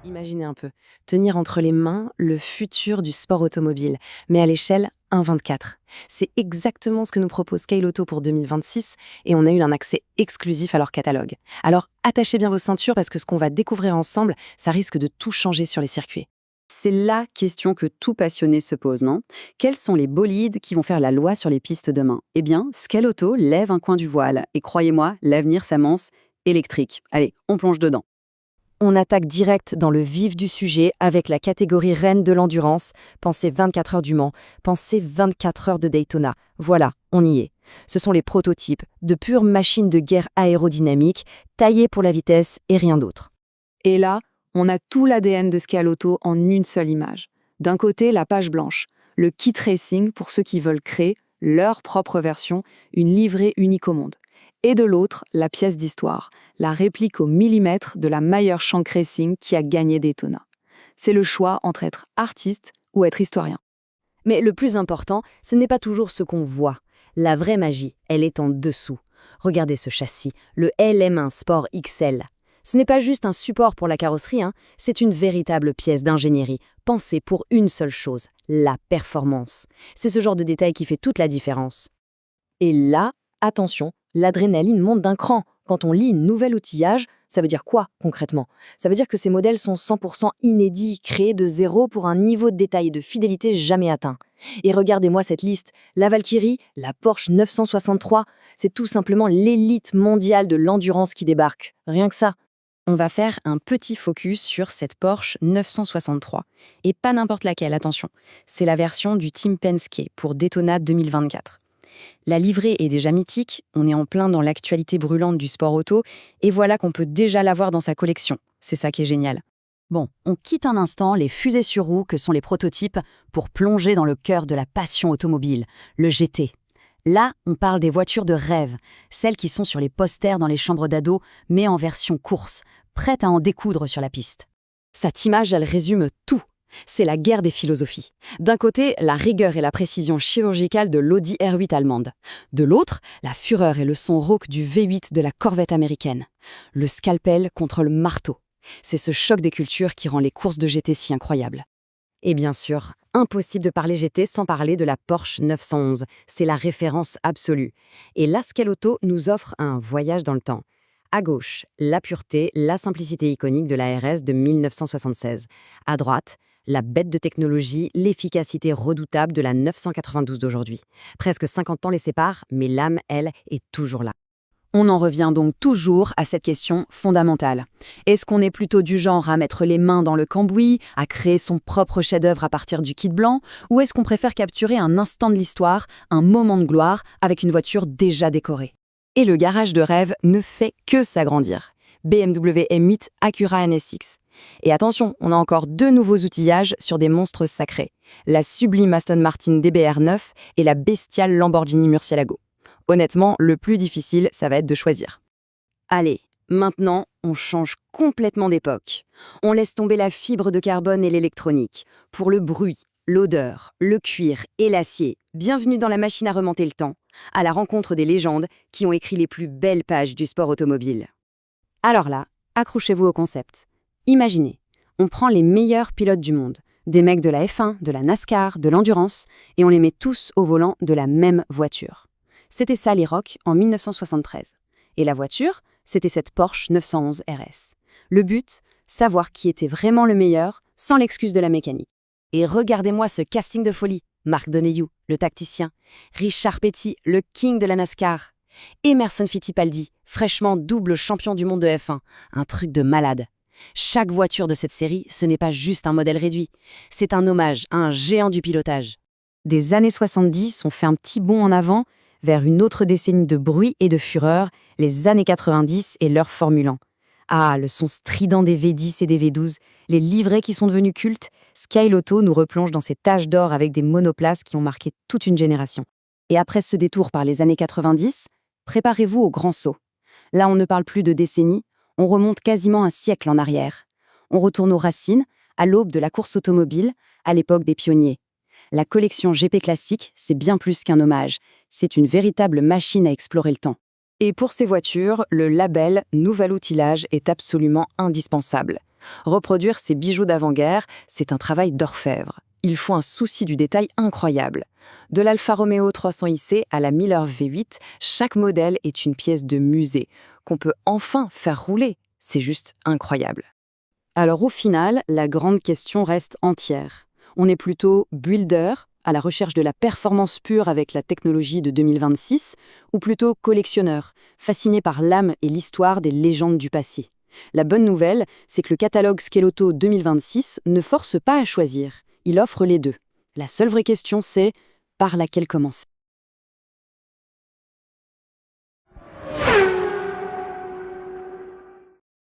Imaginez un peu, tenir entre les mains le futur du sport automobile, mais à l'échelle 1,24. C'est exactement ce que nous propose Scale Auto pour 2026 et on a eu un accès exclusif à leur catalogue. Alors attachez bien vos ceintures parce que ce qu'on va découvrir ensemble, ça risque de tout changer sur les circuits. C'est la question que tout passionné se pose, non? Quels sont les bolides qui vont faire la loi sur les pistes demain? Eh bien, Scale Auto lève un coin du voile. Et croyez-moi, l'avenir s'annonce électrique. Allez, on plonge dedans. On attaque direct dans le vif du sujet avec la catégorie reine de l'endurance. Pensez 24 heures du Mans, pensez 24 heures de Daytona. Voilà, on y est. Ce sont les prototypes de pures machines de guerre aérodynamiques, taillées pour la vitesse et rien d'autre. Et là, on a tout l'ADN de Scale Auto en une seule image. D'un côté, la page blanche, le kit racing pour ceux qui veulent créer leur propre version, une livrée unique au monde. Et de l'autre, la pièce d'histoire, la réplique au millimètre de la Meyer Shank Racing qui a gagné Daytona. C'est le choix entre être artiste ou être historien. Mais le plus important, ce n'est pas toujours ce qu'on voit. La vraie magie, elle est en dessous. Regardez ce châssis, le LM1 Sport XL. Ce n'est pas juste un support pour la carrosserie, c'est une véritable pièce d'ingénierie, pensée pour une seule chose, la performance. C'est ce genre de détail qui fait toute la différence. Et là, attention, l'adrénaline monte d'un cran. Quand on lit nouvel outillage, ça veut dire quoi concrètement? Ça veut dire que ces modèles sont 100% inédits, créés de zéro pour un niveau de détail et de fidélité jamais atteint. Et regardez-moi cette liste. La Valkyrie, la Porsche 963, c'est tout simplement l'élite mondiale de l'endurance qui débarque. Rien que ça. On va faire un petit focus sur cette Porsche 963. Et pas n'importe laquelle, attention. C'est la version du Team Penske pour Daytona 2024. La livrée est déjà mythique, on est en plein dans l'actualité brûlante du sport auto, et voilà qu'on peut déjà l'avoir dans sa collection. C'est ça qui est génial. Bon, on quitte un instant les fusées sur roues que sont les prototypes pour plonger dans le cœur de la passion automobile, le GT. Là, on parle des voitures de rêve, celles qui sont sur les posters dans les chambres d'ados, mais en version course, prêtes à en découdre sur la piste. Cette image, elle résume tout. C'est la guerre des philosophies. D'un côté, la rigueur et la précision chirurgicale de l'Audi R8 allemande. De l'autre, la fureur et le son rauque du V8 de la Corvette américaine. Le scalpel contre le marteau. C'est ce choc des cultures qui rend les courses de GT si incroyables. Et bien sûr, impossible de parler GT sans parler de la Porsche 911. C'est la référence absolue. Et là, Scale Auto nous offre un voyage dans le temps. À gauche, la pureté, la simplicité iconique de la RS de 1976. À droite, la bête de technologie, l'efficacité redoutable de la 992 d'aujourd'hui. Presque 50 ans les séparent, mais l'âme, elle, est toujours là. On en revient donc toujours à cette question fondamentale. Est-ce qu'on est plutôt du genre à mettre les mains dans le cambouis, à créer son propre chef-d'œuvre à partir du kit blanc, ou est-ce qu'on préfère capturer un instant de l'histoire, un moment de gloire, avec une voiture déjà décorée? Et le garage de rêve ne fait que s'agrandir. BMW M8 Acura NSX. Et attention, on a encore 2 nouveaux outillages sur des monstres sacrés. La sublime Aston Martin DBR9 et la bestiale Lamborghini Murcielago. Honnêtement, le plus difficile, ça va être de choisir. Allez, maintenant, on change complètement d'époque. On laisse tomber la fibre de carbone et l'électronique. Pour le bruit, l'odeur, le cuir et l'acier, bienvenue dans la machine à remonter le temps, à la rencontre des légendes qui ont écrit les plus belles pages du sport automobile. Alors là, accrochez-vous au concept. Imaginez, on prend les meilleurs pilotes du monde, des mecs de la F1, de la NASCAR, de l'endurance, et on les met tous au volant de la même voiture. C'était ça les Rocs en 1973. Et la voiture, c'était cette Porsche 911 RS. Le but, savoir qui était vraiment le meilleur, sans l'excuse de la mécanique. Et regardez-moi ce casting de folie. Marc Donoghue, le tacticien. Richard Petty, le king de la NASCAR. Emerson Fittipaldi, fraîchement double champion du monde de F1. Un truc de malade. Chaque voiture de cette série, ce n'est pas juste un modèle réduit. C'est un hommage à un géant du pilotage. Des années 70, on fait un petit bond en avant vers une autre décennie de bruit et de fureur, les années 90 et leur Formule 1. Ah, le son strident des V10 et des V12, les livrets qui sont devenus cultes, Scale Auto nous replonge dans ces taches d'or avec des monoplaces qui ont marqué toute une génération. Et après ce détour par les années 90, préparez-vous au grand saut. Là, on ne parle plus de décennies, on remonte quasiment un siècle en arrière. On retourne aux racines, à l'aube de la course automobile, à l'époque des pionniers. La collection GP Classique, c'est bien plus qu'un hommage, c'est une véritable machine à explorer le temps. Et pour ces voitures, le label Nouvel Outillage est absolument indispensable. Reproduire ces bijoux d'avant-guerre, c'est un travail d'orfèvre. Il faut un souci du détail incroyable. De l'Alfa Romeo 300iC à la Miller V8, chaque modèle est une pièce de musée qu'on peut enfin faire rouler. C'est juste incroyable. Alors au final, la grande question reste entière. On est plutôt builder, à la recherche de la performance pure avec la technologie de 2026, ou plutôt collectionneur, fasciné par l'âme et l'histoire des légendes du passé. La bonne nouvelle, c'est que le catalogue Skeloto 2026 ne force pas à choisir. Il offre les deux. La seule vraie question, c'est par laquelle commencer.